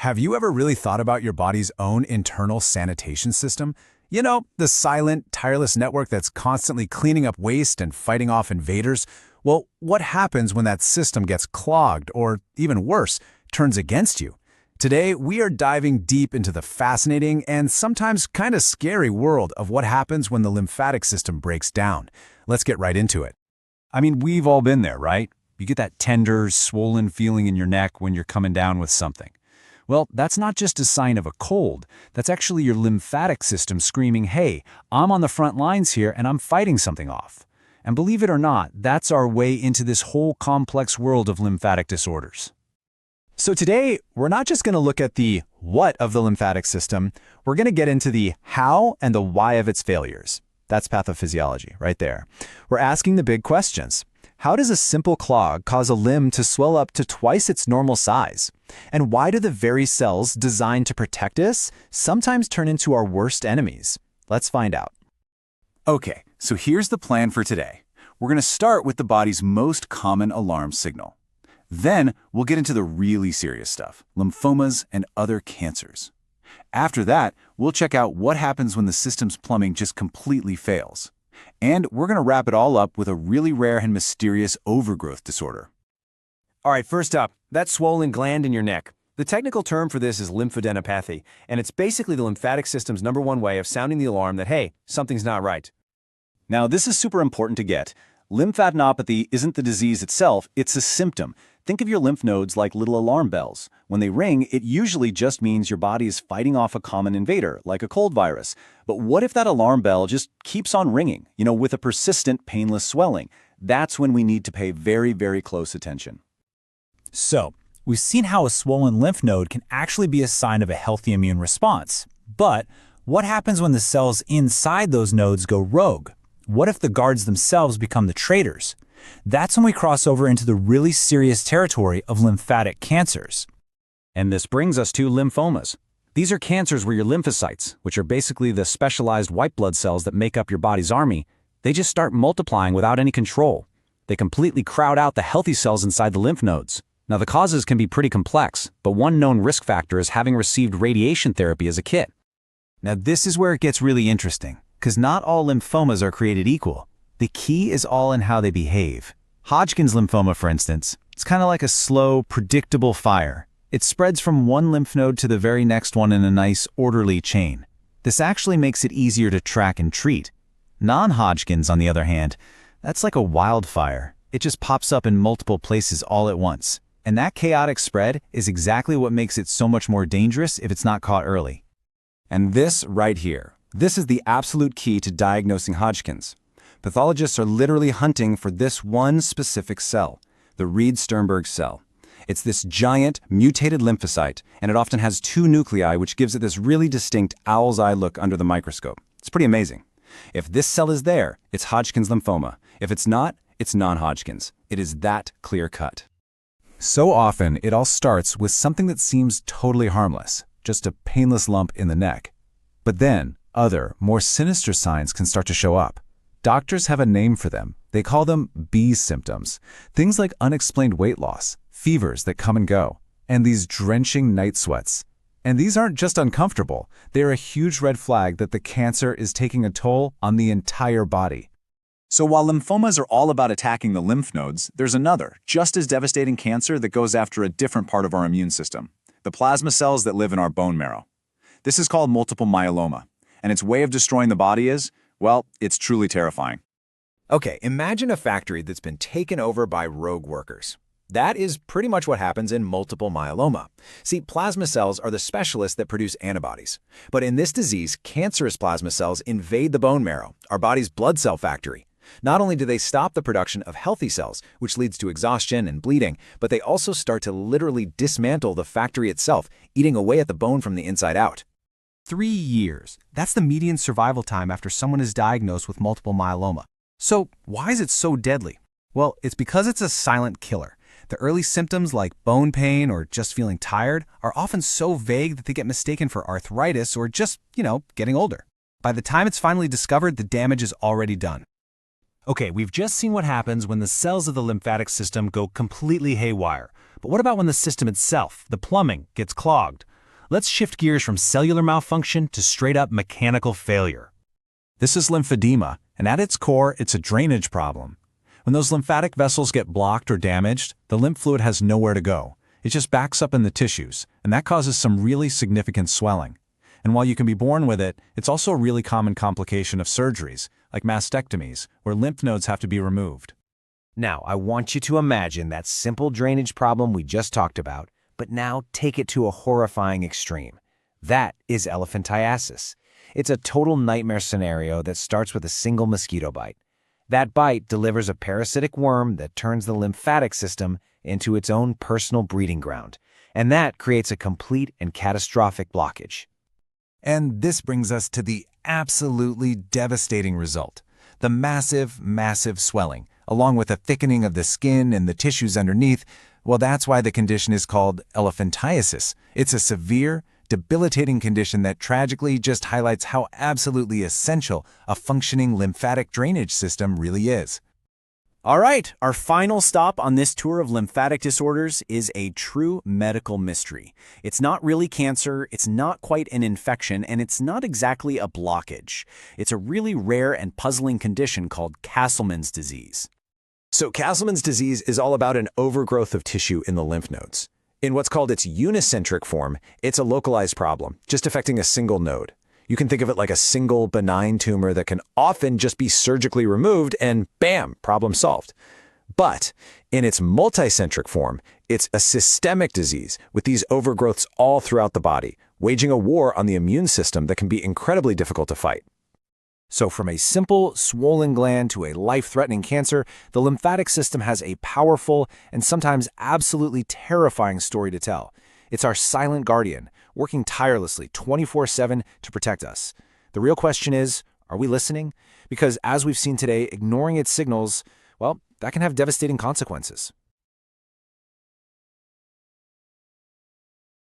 Have you ever really thought about your body's own internal sanitation system? You know, the silent, tireless network that's constantly cleaning up waste and fighting off invaders? Well, what happens when that system gets clogged or, even worse, turns against you? Today, we are diving deep into the fascinating and sometimes kind of scary world of what happens when the lymphatic system breaks down. Let's get right into it. I mean, we've all been there, right? You get that tender, swollen feeling in your neck when you're coming down with something. Well, that's not just a sign of a cold. That's actually your lymphatic system screaming, hey, I'm on the front lines here and I'm fighting something off. And believe it or not, that's our way into this whole complex world of lymphatic disorders. So today, we're not just going to look at the what of the lymphatic system, we're going to get into the how and the why of its failures. That's pathophysiology right there. We're asking the big questions. How does a simple clog cause a limb to swell up to twice its normal size? And why do the very cells designed to protect us sometimes turn into our worst enemies? Let's find out. Okay, so here's the plan for today. We're going to start with the body's most common alarm signal. Then we'll get into the really serious stuff, lymphomas and other cancers. After that, we'll check out what happens when the system's plumbing just completely fails. And we're going to wrap it all up with a really rare and mysterious overgrowth disorder. All right, first up, that swollen gland in your neck. The technical term for this is lymphadenopathy, and it's basically the lymphatic system's #1 way of sounding the alarm that, hey, something's not right. Now, this is super important to get. Lymphadenopathy isn't the disease itself, it's a symptom. Think of your lymph nodes like little alarm bells. When they ring, it usually just means your body is fighting off a common invader, like a cold virus. But what if that alarm bell just keeps on ringing, with a persistent, painless swelling? That's when we need to pay very, very close attention. So, we've seen how a swollen lymph node can actually be a sign of a healthy immune response. But what happens when the cells inside those nodes go rogue? What if the guards themselves become the traitors? That's when we cross over into the really serious territory of lymphatic cancers. And this brings us to lymphomas. These are cancers where your lymphocytes, which are basically the specialized white blood cells that make up your body's army, they just start multiplying without any control. They completely crowd out the healthy cells inside the lymph nodes. Now, the causes can be pretty complex, but one known risk factor is having received radiation therapy as a kid. Now, this is where it gets really interesting, because not all lymphomas are created equal. The key is all in how they behave. Hodgkin's lymphoma, for instance, it's kind of like a slow, predictable fire. It spreads from one lymph node to the very next one in a nice, orderly chain. This actually makes it easier to track and treat. Non-Hodgkin's, on the other hand, that's like a wildfire. It just pops up in multiple places all at once. And that chaotic spread is exactly what makes it so much more dangerous if it's not caught early. And this right here, this is the absolute key to diagnosing Hodgkin's. Pathologists are literally hunting for this one specific cell, the Reed-Sternberg cell. It's this giant, mutated lymphocyte, and it often has 2 nuclei, which gives it this really distinct owl's eye look under the microscope. It's pretty amazing. If this cell is there, it's Hodgkin's lymphoma. If it's not, it's non-Hodgkin's. It is that clear-cut. So often, it all starts with something that seems totally harmless, just a painless lump in the neck. But then, other, more sinister signs can start to show up. Doctors have a name for them. They call them B symptoms. Things like unexplained weight loss, fevers that come and go, and these drenching night sweats. And these aren't just uncomfortable. They're a huge red flag that the cancer is taking a toll on the entire body. So while lymphomas are all about attacking the lymph nodes, there's another, just as devastating cancer that goes after a different part of our immune system, the plasma cells that live in our bone marrow. This is called multiple myeloma, and its way of destroying the body is, well, it's truly terrifying. Okay, imagine a factory that's been taken over by rogue workers. That is pretty much what happens in multiple myeloma. See, plasma cells are the specialists that produce antibodies. But in this disease, cancerous plasma cells invade the bone marrow, our body's blood cell factory. Not only do they stop the production of healthy cells, which leads to exhaustion and bleeding, but they also start to literally dismantle the factory itself, eating away at the bone from the inside out. 3 years. That's the median survival time after someone is diagnosed with multiple myeloma. So why is it so deadly? Well, it's because it's a silent killer. The early symptoms like bone pain or just feeling tired are often so vague that they get mistaken for arthritis or just, getting older. By the time it's finally discovered, the damage is already done. Okay, we've just seen what happens when the cells of the lymphatic system go completely haywire. But what about when the system itself, the plumbing, gets clogged? Let's shift gears from cellular malfunction to straight-up mechanical failure. This is lymphedema, and at its core, it's a drainage problem. When those lymphatic vessels get blocked or damaged, the lymph fluid has nowhere to go. It just backs up in the tissues, and that causes some really significant swelling. And while you can be born with it, it's also a really common complication of surgeries, like mastectomies, where lymph nodes have to be removed. Now, I want you to imagine that simple drainage problem we just talked about, but now take it to a horrifying extreme. That is elephantiasis. It's a total nightmare scenario that starts with a single mosquito bite. That bite delivers a parasitic worm that turns the lymphatic system into its own personal breeding ground, and that creates a complete and catastrophic blockage. And this brings us to the absolutely devastating result. The massive, massive swelling, along with a thickening of the skin and the tissues underneath. Well, that's why the condition is called elephantiasis. It's a severe, debilitating condition that tragically just highlights how absolutely essential a functioning lymphatic drainage system really is. All right, our final stop on this tour of lymphatic disorders is a true medical mystery. It's not really cancer, it's not quite an infection, and it's not exactly a blockage. It's a really rare and puzzling condition called Castleman's disease. So Castleman's disease is all about an overgrowth of tissue in the lymph nodes. In what's called its unicentric form, it's a localized problem, just affecting a single node. You can think of it like a single benign tumor that can often just be surgically removed and bam, problem solved. But in its multicentric form, it's a systemic disease with these overgrowths all throughout the body, waging a war on the immune system that can be incredibly difficult to fight. So from a simple swollen gland to a life-threatening cancer, the lymphatic system has a powerful and sometimes absolutely terrifying story to tell. It's our silent guardian, working tirelessly 24/7 to protect us. The real question is, are we listening? Because as we've seen today, ignoring its signals, well, that can have devastating consequences.